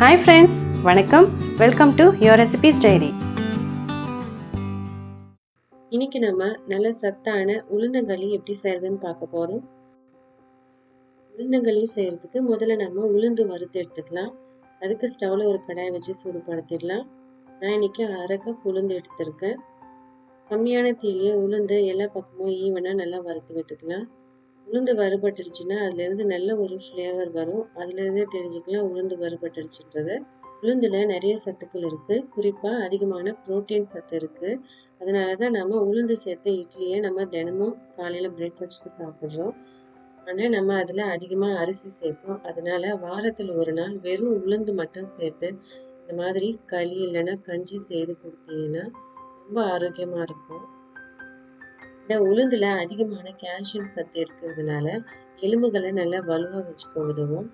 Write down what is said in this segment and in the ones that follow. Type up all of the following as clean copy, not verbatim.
Hi friends, வணக்கம். Welcome to your recipes diary. இன்னைக்கு நம்ம நல்ல சத்தான உளுந்தங்களி எப்படி செய்யறதுன்னு பார்க்க போறோம். உளுந்தங்களி செய்யறதுக்கு முதல்ல நம்ம உளுந்து வறுத்து எடுத்துக்கலாம். அதுக்கு ஸ்டவ்ல ஒரு கடாய் வச்சு சூடுபடுத்திடலாம். நான் இன்னைக்கு 1/2 கப் உளுந்து எடுத்திருக்கேன். கம்மியான தீயிலே உளுந்து எல்லா பக்கமும் ஈவனா நல்லா வறுத்து விட்டுக்கலாம். உளுந்து வறுபட்டுருச்சுன்னா அதுல இருந்து நல்ல ஒரு ஃப்ளேவர் வரும். அதுல இருந்தே தெரிஞ்சுக்கலாம் உளுந்து வறுபட்டுருச்சுன்றது. உளுந்துல நிறைய சத்துக்கள் இருக்கு. குறிப்பா அதிகமான புரோட்டீன் சத்து இருக்கு. அதனாலதான் நம்ம உளுந்து சேர்த்த இட்லியை நம்ம தினமும் காலையில பிரேக்ஃபாஸ்ட்க்கு சாப்பிடுறோம். ஆனா நம்ம அதுல அதிகமா அரிசி சேர்ப்போம். அதனால வாரத்துல ஒரு நாள் வெறும் உளுந்து மட்டும் சேர்த்து இந்த மாதிரி களி இல்லைன்னா கஞ்சி செய்து கொடுத்தீங்கன்னா ரொம்ப ஆரோக்கியமா இருக்கும். இந்த உளுந்துல அதிகமான கால்சியம் சத்து இருக்கிறதுனால எலும்புகளை நல்லா வலுவா வச்சுக்க உதவும்.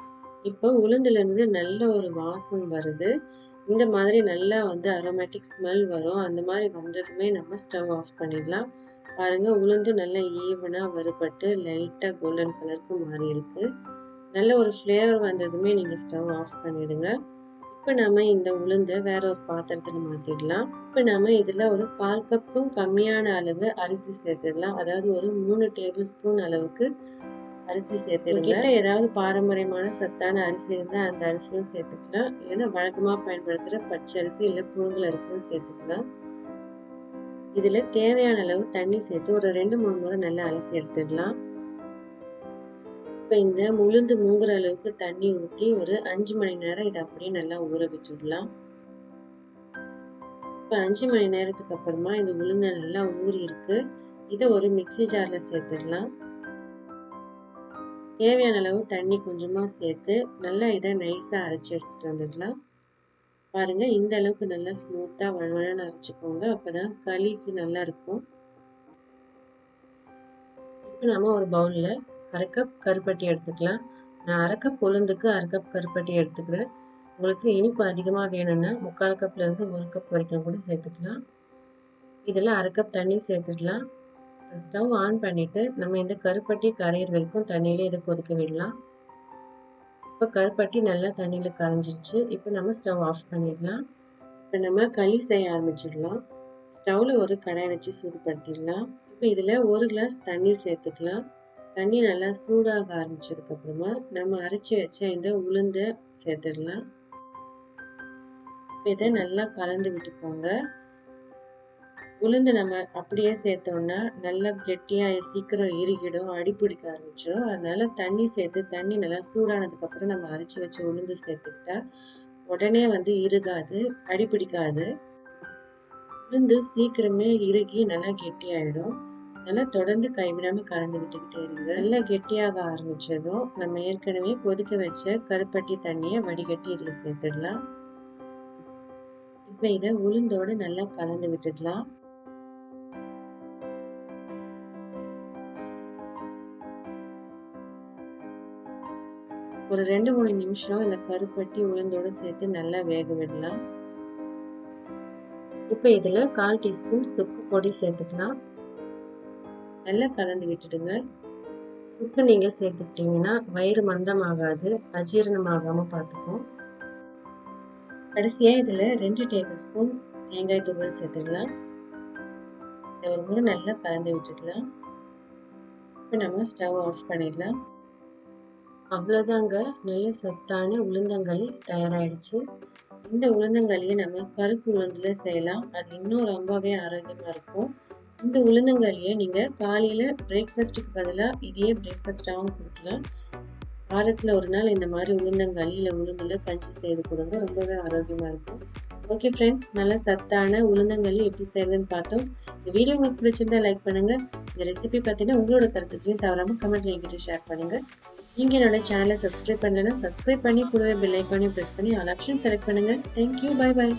இப்போ உளுந்துல இருந்து நல்ல ஒரு வாசம் வருது. இந்த மாதிரி நல்லா அரோமேட்டிக் ஸ்மெல் வரும். அந்த மாதிரி வந்ததுமே நம்ம ஸ்டவ் ஆஃப் பண்ணிடலாம். பாருங்க, உளுந்து நல்லா ஈவனா வறுபட்டு லைட்டா கோல்டன் கலருக்கு மாறி இருக்கு. நல்ல ஒரு ஃப்ளேவர் வந்ததுமே நீங்க ஸ்டவ் ஆஃப் பண்ணிடுங்க. இப்போ நம்ம இந்த உளுந்தை வேற ஒரு பாத்திரத்துல மாத்திடலாம். இப்போ நம்ம இதுல ஒரு 1/4 கப்புக்கும் கம்மியான அளவு அரிசி சேர்த்துடலாம். அதாவது ஒரு 3 டேபிள் ஸ்பூன் அளவுக்கு அரிசி சேர்த்துடுங்க. ஏதாவது பாரம்பரியமான சத்தான அரிசி இருந்தா அந்த அரிசியும் சேர்த்துக்கலாம். இல்லைன்னா வழக்கமா பயன்படுத்துற பச்சரிசி இல்ல புழுங்கல் அரிசியும் சேர்த்துக்கலாம். இதுல தேவையான அளவு தண்ணி சேர்த்து ஒரு 2-3 முறை நல்லா அலசி எடுத்துடலாம். இப்போ இந்த உளுந்து மூங்குற அளவுக்கு தண்ணி ஊற்றி ஒரு 5 மணி நேரம் இதை அப்படியே நல்லா ஊற விட்டுடலாம். இப்போ 5 மணி நேரத்துக்கு அப்புறமா இந்த உளுந்து நல்லா ஊறி இருக்கு. இதை ஒரு மிக்ஸி ஜார்ல சேர்த்துடலாம். தேவையான அளவு தண்ணி கொஞ்சமா சேர்த்து நல்லா இதை நைஸா அரைச்சி எடுத்துட்டு வந்துடலாம். பாருங்க, இந்த அளவுக்கு நல்லா ஸ்மூத்தா வழவழன்னு அரைச்சிக்கோங்க. அப்பதான் களிக்கு நல்லா இருக்கும். இப்போ நம்ம ஒரு பவுல்ல 1/2 கப் கருப்பட்டி எடுத்துக்கலாம். நான் 1/2 கப் உளுந்துக்கு 1/2 கப் கருப்பட்டி எடுத்துக்கிறேன். உங்களுக்கு இனிப்பு அதிகமாக வேணும்னா 3/4 கப்ல இருந்து 1 கப் வரைக்கும் கூட சேர்த்துக்கலாம். இதில் 1/2 கப் தண்ணி சேர்த்துடலாம். ஸ்டவ் ஆன் பண்ணிட்டு நம்ம இந்த கருப்பட்டி கரையிற வரைக்கும் தண்ணியில இதை கொதிக்க விடலாம். இப்போ கருப்பட்டி நல்லா தண்ணியில கரைஞ்சிருச்சு. இப்போ நம்ம ஸ்டவ் ஆஃப் பண்ணிடலாம். இப்போ நம்ம களி செய்ய ஆரம்பிச்சிடலாம். ஸ்டவ்ல ஒரு கடாய் வச்சு சூடுபடுத்திடலாம். இப்போ இதில் 1 கிளாஸ் தண்ணி சேர்த்துக்கலாம். தண்ணி நல்லா சூடாக ஆரம்பிச்சதுக்கு அப்புறமா நம்ம அரைச்சி வச்ச இந்த உளுந்தை சேர்த்துடலாம். இதை நல்லா கலந்து விட்டுக்கோங்க. உளுந்து நம்ம அப்படியே சேர்த்தோம்னா நல்லா கெட்டியா சீக்கிரம் இறுகிடும், அடிப்பிடிக்க ஆரம்பிச்சிடும். அதனால தண்ணி சேர்த்து தண்ணி நல்லா சூடானதுக்கு அப்புறம் நம்ம அரைச்சி வச்ச உளுந்து சேர்த்துக்கிட்டா உடனே இறுகாது, அடிப்பிடிக்காது. உளுந்து சீக்கிரமே இறுகி நல்லா கெட்டியாயிடும். நல்லா தொடர்ந்து கைவிடாம கலந்து விட்டுக்கிட்டே இருங்க. நல்லா கெட்டியாக ஆரம்பிச்சதும் நம்ம ஏற்கனவே கொதிக்க வச்ச கருப்பட்டி தண்ணியை வடிகட்டி இதுல சேர்த்துடலாம். இப்ப இதை உளுந்தோடு நல்லா கலந்து விட்டுடலாம். ஒரு 2-3 நிமிஷம் இந்த கருப்பட்டி உளுந்தோடு சேர்த்து நல்லா வேக விடலாம். இப்ப இதுல 1/4 டீஸ்பூன் சுக்கு பொடி சேர்த்துக்கலாம். நல்லா கலந்து விட்டுடுங்க. சுக்கு நீங்க சேர்த்துக்கிட்டீங்கன்னா வயிறு மந்தமாகாது, அஜீரணமாகாம பார்த்துக்கும். கடைசியா இதுல 2 டேபிள் ஸ்பூன் தேங்காய் துருவல் சேர்த்துடலாம். இதை ஒரு முறை நல்லா கலந்து விட்டுடலாம். இப்போ நம்ம ஸ்டவ் ஆஃப் பண்ணிடலாம். அவ்வளோதாங்க, நல்ல சத்தான உளுந்தங்களி தயாராகிடுச்சு. இந்த உளுந்தங்களியை நம்ம கருப்பு உளுந்துல செய்யலாம். அது இன்னும் ரொம்பவே ஆரோக்கியமா இருக்கும். இந்த உளுந்தங்களியை நீங்க காலையில பிரேக்ஃபாஸ்ட்டுக்கு பதிலாக இதையே பிரேக்ஃபாஸ்டாகவும் கொடுக்கலாம். வாரத்துல ஒரு நாள் இந்த மாதிரி உளுந்தங்களி இல்லை உளுந்துல கஞ்சி செய்து கொடுங்க, ரொம்பவே ஆரோக்கியமா இருக்கும். ஓகே ஃப்ரெண்ட்ஸ், நல்ல சத்தான உளுந்தங்களி எப்படி செய்யறதுன்னு பார்த்தோம். இந்த வீடியோ உங்களுக்கு பிடிச்சிருந்தா லைக் பண்ணுங்க. இந்த ரெசிபி பார்த்தீங்கன்னா உங்களோட கருத்துக்களையும் தவறாம கமெண்ட்ல என்கிட்ட ஷேர் பண்ணுங்க. நீங்க என்னோட சேனலை சப்ஸ்கிரைப் பண்ணலன்னா சப்ஸ்கிரைப் பண்ணி கூடவே பெல் ஐக்கானையும் பிரஸ் பண்ணி ஆல் ஆப்ஷன் செலக்ட் பண்ணுங்க. Thank you, bye by.